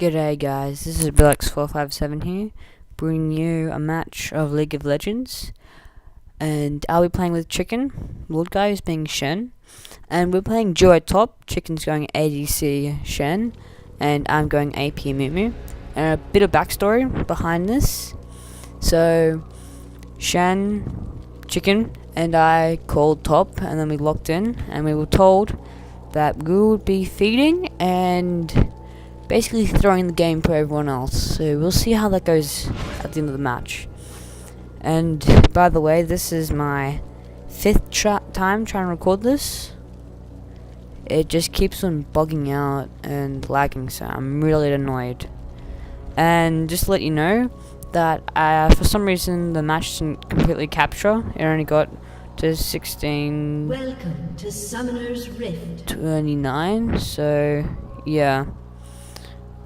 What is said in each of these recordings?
G'day guys, this is Billx457 here, bringing you a match of League of Legends, and I'll be playing with Chicken, Lord guy who's being Shen, and we're playing duo top. Chicken's going ADC Shen, and I'm going AP Amumu, and a bit of backstory behind this. So, Shen, Chicken, and I called top, and then we locked in, and we were told that we would be feeding and basically throwing the game for everyone else. So we'll see how that goes at the end of the match. And by the way, this is my 5th time trying to record this. It just keeps on bugging out and lagging, so I'm really annoyed. And just to let you know that for some reason the match didn't completely capture. It only got to 16. Welcome to Summoner's Rift. 29. So yeah.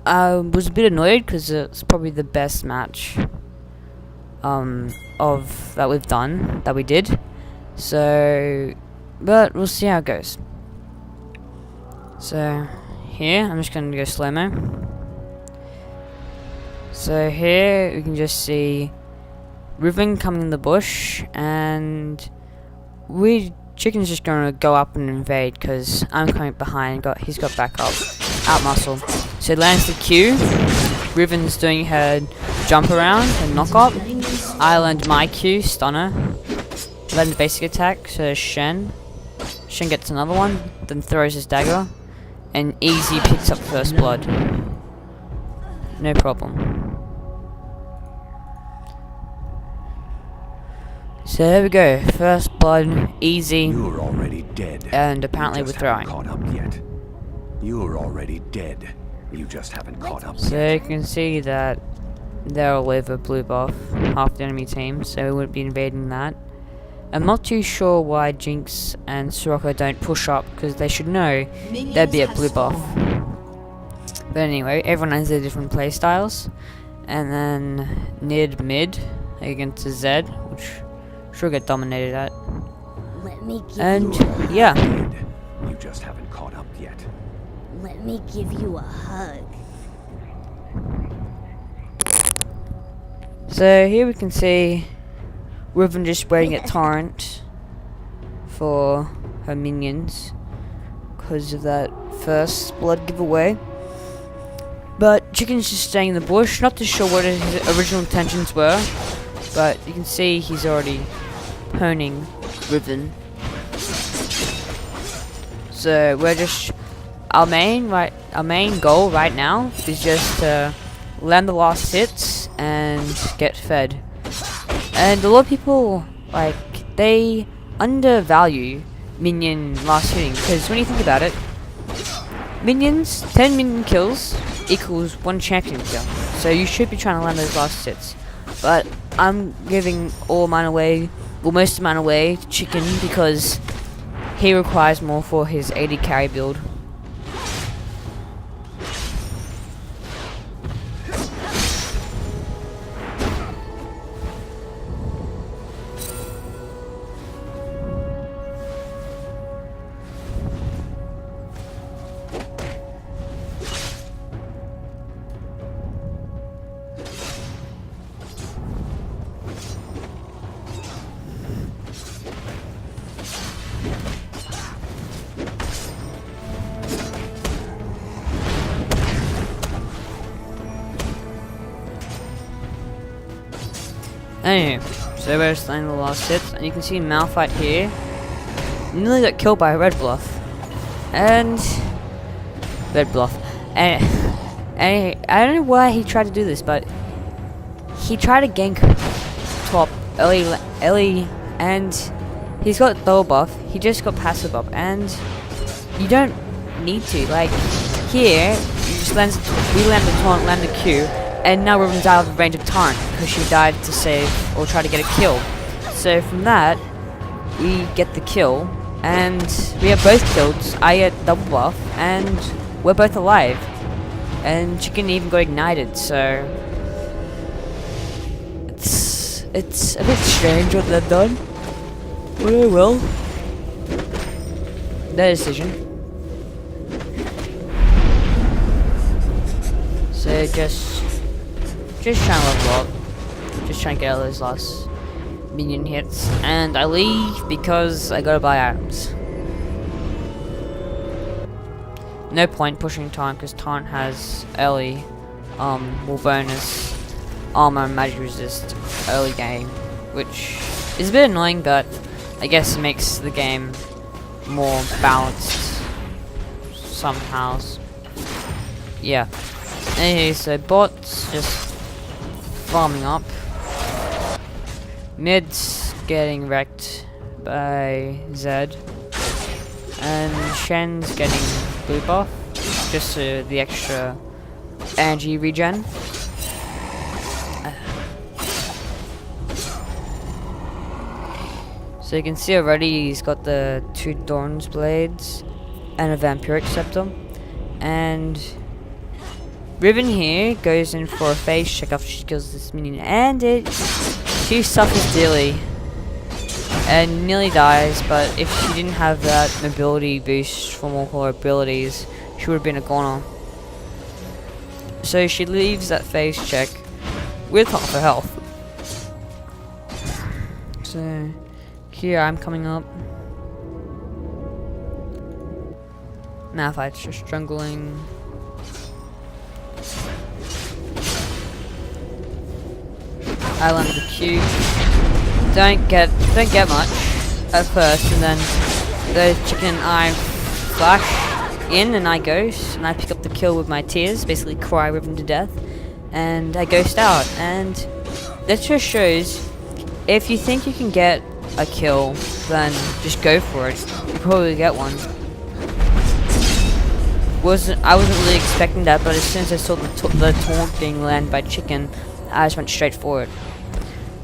I was a bit annoyed because it's probably the best match of that we did. So, but we'll see how it goes. So here, I'm just gonna go slow-mo. So here we can just see Riven coming in the bush, and Chicken's just gonna go up and invade because I'm coming behind. He's got backup, out muscle. So lands the Q. Riven's doing her jump around and knock up. I land my Q, stunner. Land the basic attack. So Shen gets another one, then throws his dagger, and easy picks up first blood. No problem. So there we go, first blood, easy. You're already dead. And apparently we're throwing. Caught up yet. You're already dead. You just haven't caught up. So you can see that they're all over blue buff, half the enemy team, so we wouldn't be invading that. I'm not too sure why Jinx and Soraka don't push up, because they should know they'd be at blue buff. But anyway, everyone has their different playstyles. And then Nid mid against Zed, which should get dominated at. Let me give And you yeah. You just haven't caught up yet. Let me give you a hug. So here we can see Riven just waiting at Torrent for her minions because of that first blood giveaway. But Chicken's just staying in the bush, not too sure what his original intentions were, but you can see he's already honing Riven. So we're just our main goal right now is just to land the last hits and get fed. And a lot of people they undervalue minion last hitting, because when you think about it, 10 minion kills equals 1 champion kill. So you should be trying to land those last hits. But I'm giving all mine away, well, most of mine away to Chicken because he requires more for his AD carry build. Anyway, so we're just landing the last hits, and you can see Malphite here nearly got killed by Red Bluff. And I don't know why he tried to do this, but he tried to gank top early, and he's got double buff. He just got passive buff, and you don't need to. Like here, you just we land the taunt, land the Q. And now Riven's out of range of Torrent because she died to save or try to get a kill. So from that, we get the kill, and we have both kills. I get double buff, and we're both alive. And Chicken even got ignited, so it's a bit strange what they've done. But oh well. Their decision. So We're just trying to level up. Just trying to get all those last minion hits. And I leave because I gotta buy items. No point pushing Taunt because Taunt has early will bonus armor and magic resist early game, which is a bit annoying, but I guess it makes the game more balanced somehow. Yeah. Anyway, so bots just farming up. Mid's getting wrecked by Zed. And Shen's getting blue buff. Just the extra energy regen. So you can see already he's got the 2 Dawn's Blades and a Vampiric Scepter. And Riven here goes in for a phase check after she kills this minion, and she suffers dearly and nearly dies, but if she didn't have that mobility boost from all her abilities, she would have been a goner. So she leaves that phase check with half her health. So here I'm coming up. Malphite's just struggling. I land the Q. Don't get much at first, and then the chicken and I flash in, and I ghost, and I pick up the kill with my tears, basically cry Riven to death, and I ghost out. And that just shows if you think you can get a kill, then just go for it. You probably get one. I wasn't really expecting that, but as soon as I saw the taunt being landed by chicken, I just went straight for it.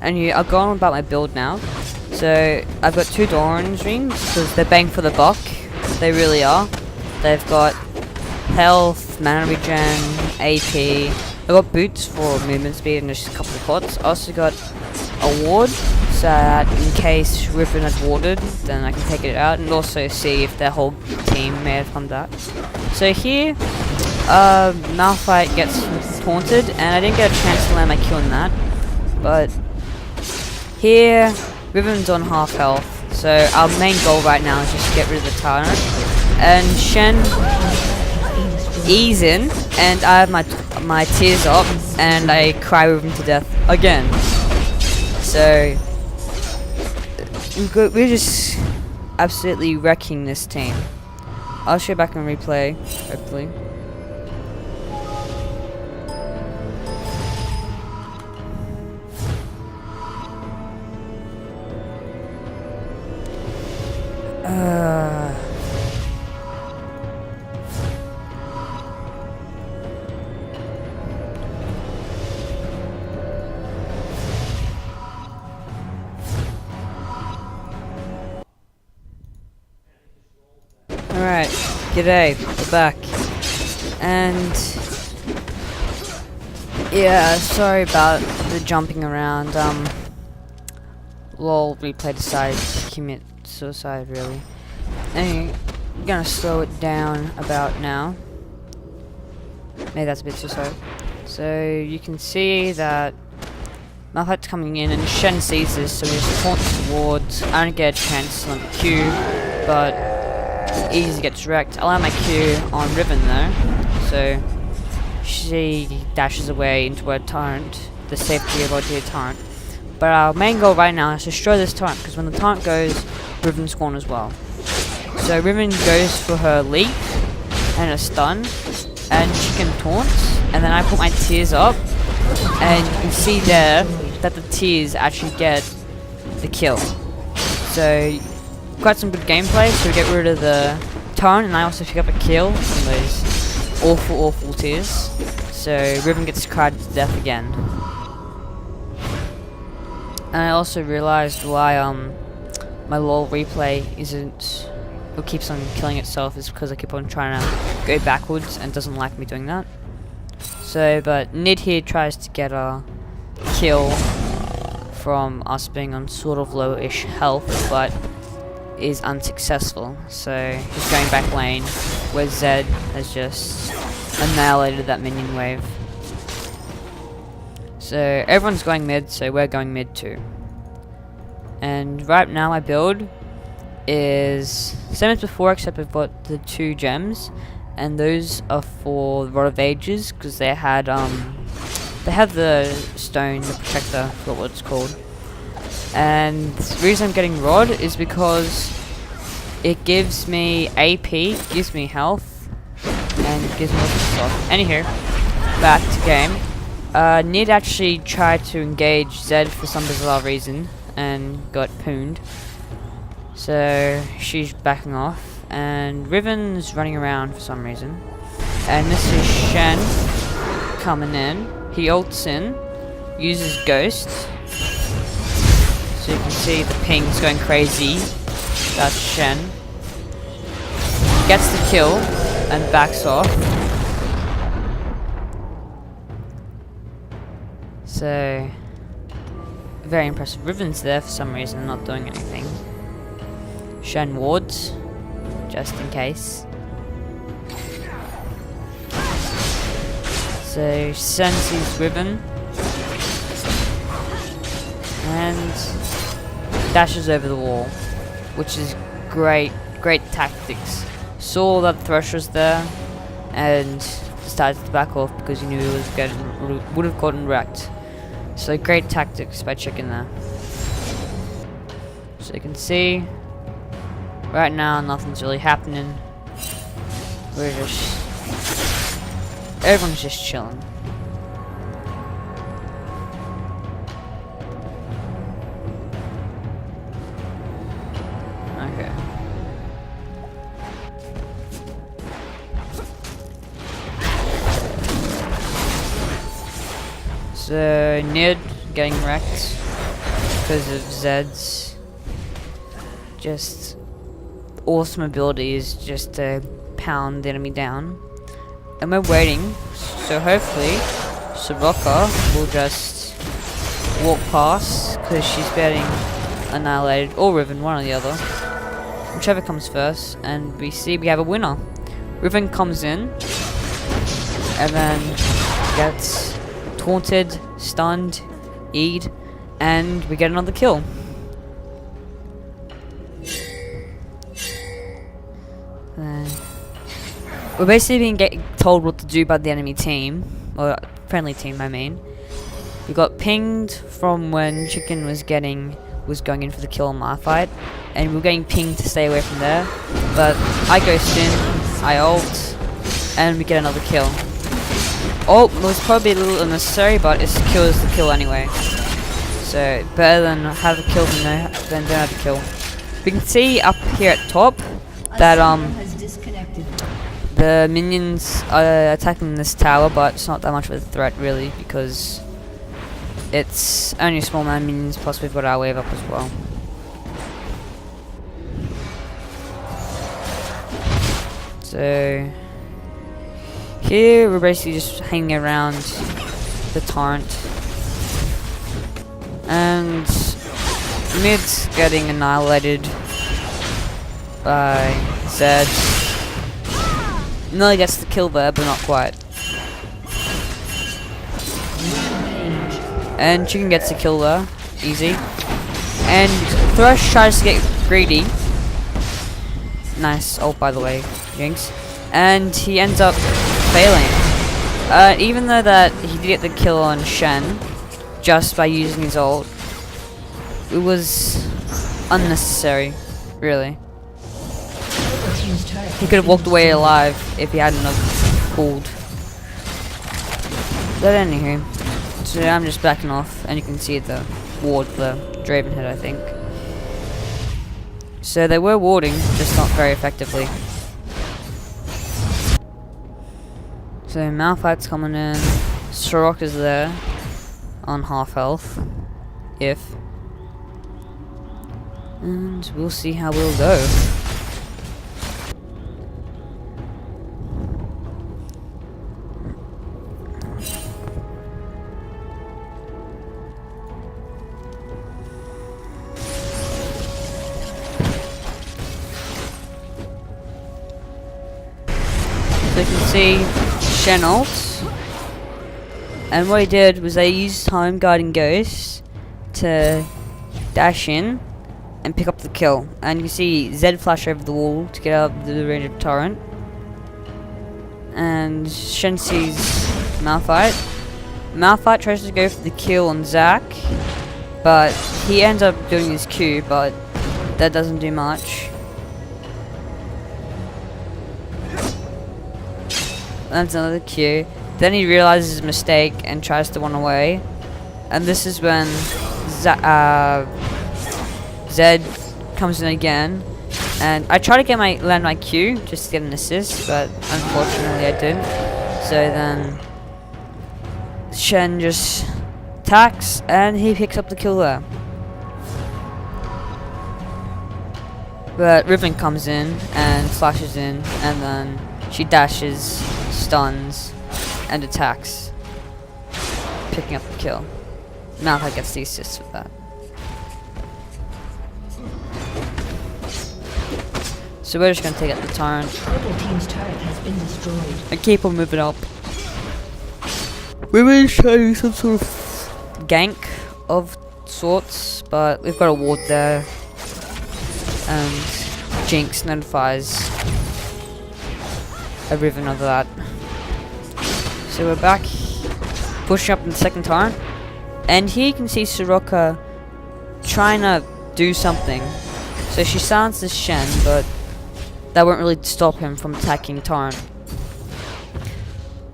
And I'll go on about my build now. So I've got 2 Doran's rings because they're bang for the buck. They really are. They've got health, mana regen, AP. I've got boots for movement speed and just a couple of pots. I also got a ward so that in case Riven had warded, then I can take it out and also see if their whole team may have come back. So here, Malphite gets taunted, and I didn't get a chance to land my kill in that, but here, Riven's on half health, so our main goal right now is just to get rid of the tyrant. And Shen ease in, and I have my tears up, and I cry Riven to death again. So we're just absolutely wrecking this team. I'll show you back on replay, hopefully. Alright, g'day, we're back. And yeah, sorry about the jumping around. Lol, replay decided to commit suicide, really. Anyway, I'm gonna slow it down about now. Maybe that's a bit too slow. So you can see that Malphite's coming in, and Shen sees this, so he just taunts towards. I don't get a chance to land the Q, but easy gets wrecked. I'll have my Q on Riven though, so she dashes away into a torrent, the safety of our dear torrent. But our main goal right now is to destroy this torrent, because when the torrent goes, Riven spawn as well. So Riven goes for her leap and a stun, and she can taunt, and then I put my tears up, and you can see there that the tears actually get the kill. So quite some good gameplay, so we get rid of the torrent, and I also pick up a kill from those awful tears. So Riven gets cried to death again. And I also realized why my LOL replay keeps on killing itself is because I keep on trying to go backwards and doesn't like me doing that. So, but Nid here tries to get a kill from us being on sort of low-ish health, but is unsuccessful. So he's going back lane, where Zed has just annihilated that minion wave. So everyone's going mid, so we're going mid too. And right now my build is same as before, except I've got the 2 gems, and those are for Rod of Ages because they had they have the stone, the protector, I forgot what it's called. And the reason I'm getting Rod is because it gives me AP, gives me health, and gives me lots of stuff. Anywho, back to game. Nid actually tried to engage Zed for some bizarre reason and got pooned. So she's backing off, and Riven's running around for some reason. And this is Shen coming in. He ults in, uses Ghost. So you can see the ping's going crazy. That's Shen. Gets the kill and backs off. So very impressive. Riven's there for some reason, not doing anything. Shen wards, just in case. So Shen sees Riven and dashes over the wall, which is great tactics. Saw that Thresh was there and decided to back off because he knew he was would have gotten wrecked. So great tactics by Chicken there. So you can see right now nothing's really happening. Everyone's just chilling. Okay. So Nid getting wrecked because of Zed's just awesome abilities just to pound the enemy down. And we're waiting, so hopefully Soroka will just walk past because she's getting annihilated, or Riven, one or the other, whichever comes first. And we see we have a winner. Riven comes in and then gets taunted, stunned, E'd, and we get another kill. We're basically being told what to do by the enemy team, or friendly team, I mean. We got pinged from when Chicken was going in for the kill on my fight, and we were getting pinged to stay away from there. But I ghost in, I ult, and we get another kill. Ult was probably a little unnecessary, but it secures the kill anyway. So better than have a kill than don't have a kill. We can see up here at top that the minions are attacking this tower, but it's not that much of a threat really because it's only a small amount of minions, plus we've got our wave up as well. So here we're basically just hanging around the torrent, and mid's getting annihilated by Zed. Nearly gets the kill there, but not quite. And Chicken gets the kill there, easy. And Thresh tries to get greedy. Nice ult, by the way, Jinx. And he ends up failing. Even though that he did get the kill on Shen just by using his ult, it was unnecessary, really. He could have walked away alive if he hadn't have pulled. But anywho, so I'm just backing off, and you can see the ward for Dravenhead, I think. So they were warding, just not very effectively. So Malphite's coming in, Soraka's there, on half health, and we'll see how we'll go. So you can see Shen ults, And what he did was they used Time Guarding Ghost to dash in and pick up the kill. And you can see Zed flash over the wall to get out of the range of Torrent. And Shen sees Malphite. Malphite tries to go for the kill on Zack, but he ends up doing his Q, but that doesn't do much. That's another Q. Then he realizes his mistake and tries to run away. And this is when Zed comes in again. And I try to land my Q just to get an assist, but unfortunately I didn't. So then Shen just attacks and he picks up the kill there. But Riven comes in and flashes in, and then she dashes, stuns, and attacks, picking up the kill. Malphite gets the assist with that. So we're just gonna take out the Torrent Purple team's turret has been destroyed. and keep on moving up. We're trying some sort of gank of sorts, but we've got a ward there, and Jinx notifies a Riven of that. So we're back, pushing up in the second Torrent, and here you can see Soroka trying to do something. So she silences Shen, but that won't really stop him from attacking Torrent.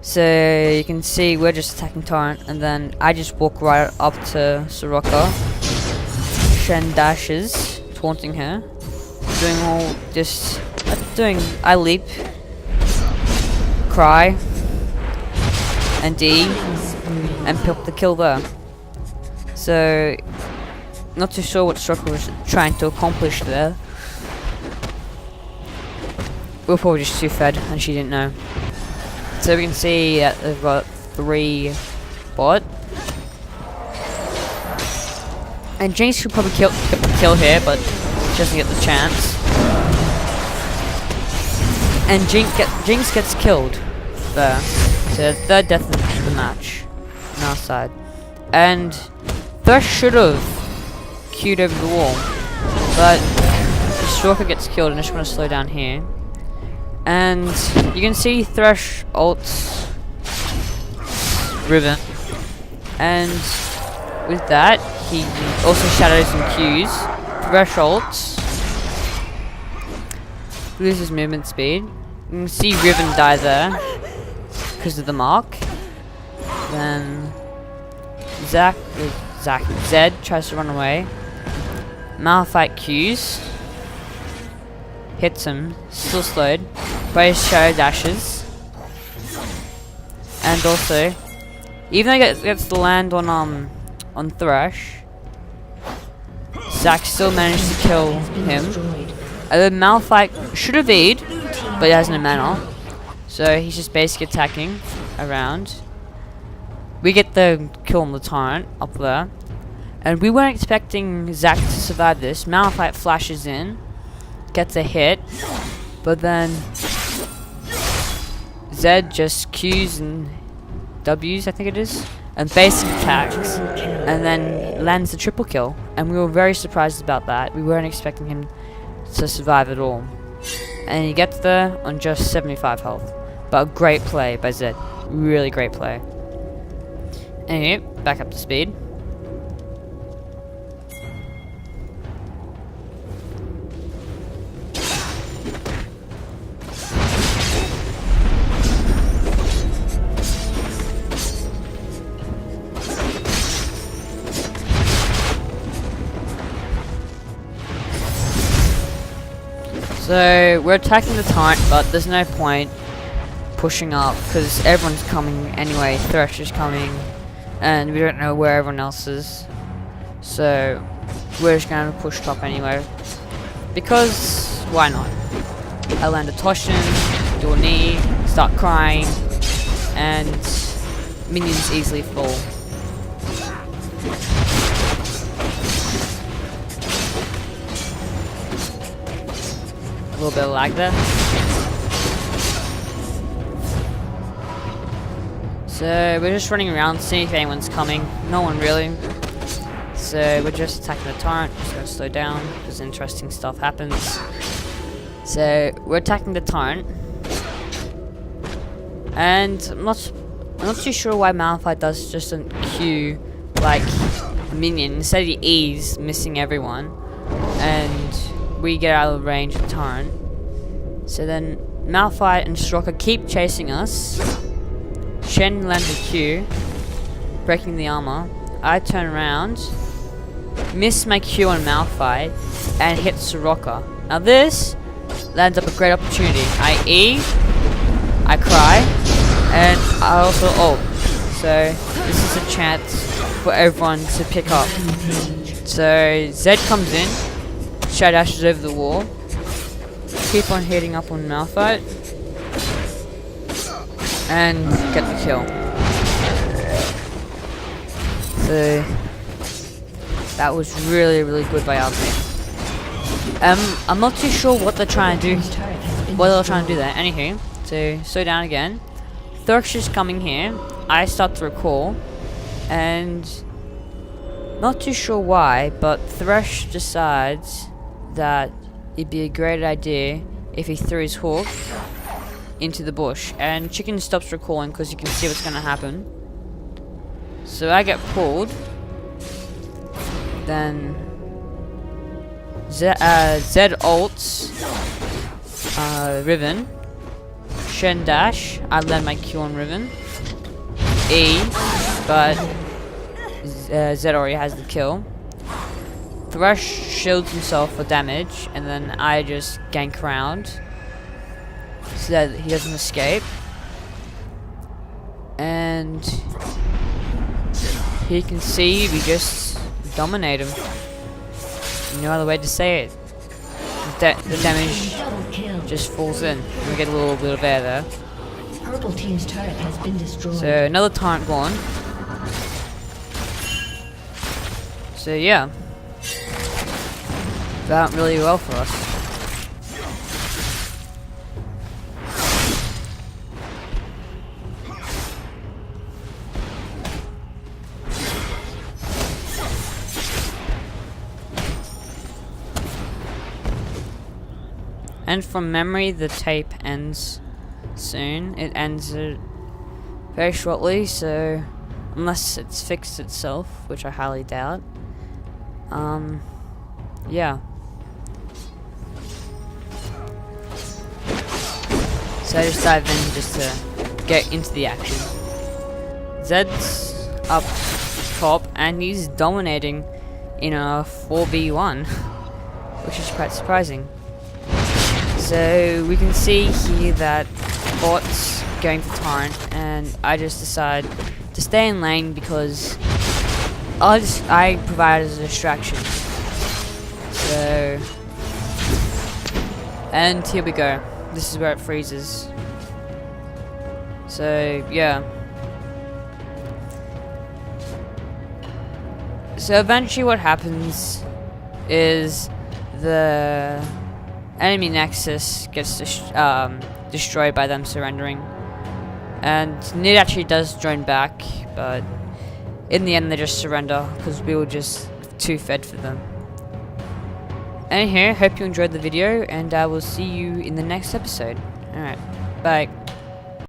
So you can see we're just attacking Torrent, and then I just walk right up to Soroka. Shen dashes, taunting her, I leap, cry, and D, and pick up the kill there. So not too sure what Soroka was trying to accomplish there. We were probably just too fed and she didn't know. So we can see that they've got 3 bot. And Jinx should probably get the kill here, but she doesn't get the chance. And Jinx gets killed there. So third death of the match on our side. And Thresh should have queued over the wall, but Stalker gets killed, and I just want to slow down here. And you can see Thresh ults Riven, and with that he also shadows and Qs. Thresh ults, loses movement speed. You can see Riven die there because of the mark. Then Zed tries to run away. Malphite Qs, hits him, still slowed, but his shadow dashes. And also, even though he gets to land on Thresh, Zack still managed to kill him. And then Malphite should have E'd, but he has no mana, so he's just basically attacking around. We get the kill on the Torrent up there, and we weren't expecting Zack to survive this. Malphite flashes in, gets a hit, but then Zed just Qs and Ws, I think it is, and basic attacks, and then lands the triple kill. And we were very surprised about that. We weren't expecting him to survive at all. And he gets there on just 75 health. But a great play by Zed. Really great play. Anyway, back up to speed. So we're attacking the Torrent, but there's no point pushing up because everyone's coming anyway. Thresh is coming, and we don't know where everyone else is. So we're just gonna push top anyway, because why not? I land a Toshin, do a knee, start crying, and minions easily fall. A little bit of lag there. So we're just running around, seeing if anyone's coming. No one really. So we're just attacking the torrent. Just gotta slow down because interesting stuff happens. So we're attacking the torrent, and I'm not too sure why Malphite does just a Q like a minion. Instead he E's, missing everyone, and we get out of range of the torrent. So then Malphite and Stroker keep chasing us. Shen lands a Q, breaking the armor. I turn around, miss my Q on Malphite, and hit Soroka. Now this lands up a great opportunity. I E, I cry, and I also ult. So this is a chance for everyone to pick up. So Zed comes in, Shadow dashes over the wall, keep on hitting up on Malphite, and get the kill. So that was really good by our team. I'm not too sure what they're trying to do. What they're trying to do there. Anywho, so slow down again. Thresh is coming here. I start to recall, and not too sure why, but Thresh decides that it'd be a great idea if he threw his hook into the bush, and Chicken stops recalling because you can see what's gonna happen. So I get pulled. Then Zed ults Riven. Shen dash. I land my Q on Riven. E, but Zed already has the kill. Thresh shields himself for damage, and then I just gank around so that he doesn't escape. And he can see we just dominate him. No other way to say it. The damage just falls in. We get a little bit of air there. Purple team's turret has been destroyed. So another torrent gone. So yeah, that went really well for us. And from memory, the tape ends soon. It ends very shortly, so unless it's fixed itself, which I highly doubt. Yeah. So I just dive in just to get into the action. Zed's up top, and he's dominating in a 4v1, which is quite surprising. So we can see here that bot's going for torrent, and I just decide to stay in lane because I provide as a distraction. So, and here we go. This is where it freezes. So yeah. So eventually, what happens is the enemy nexus gets destroyed by them surrendering, and Nid actually does join back, but in the end they just surrender because we were just too fed for them. Anyhow, hope you enjoyed the video, and I will see you in the next episode. Alright, bye.